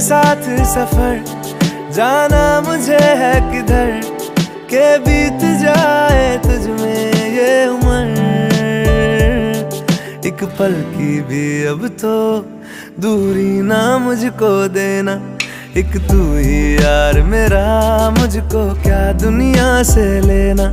साथ सफर, जाना मुझे है किधर के बीत जाए तुझ में ये उम्र। एक पल की भी अब तो दूरी ना मुझको देना, एक तू ही यार मेरा, मुझको क्या दुनिया से लेना।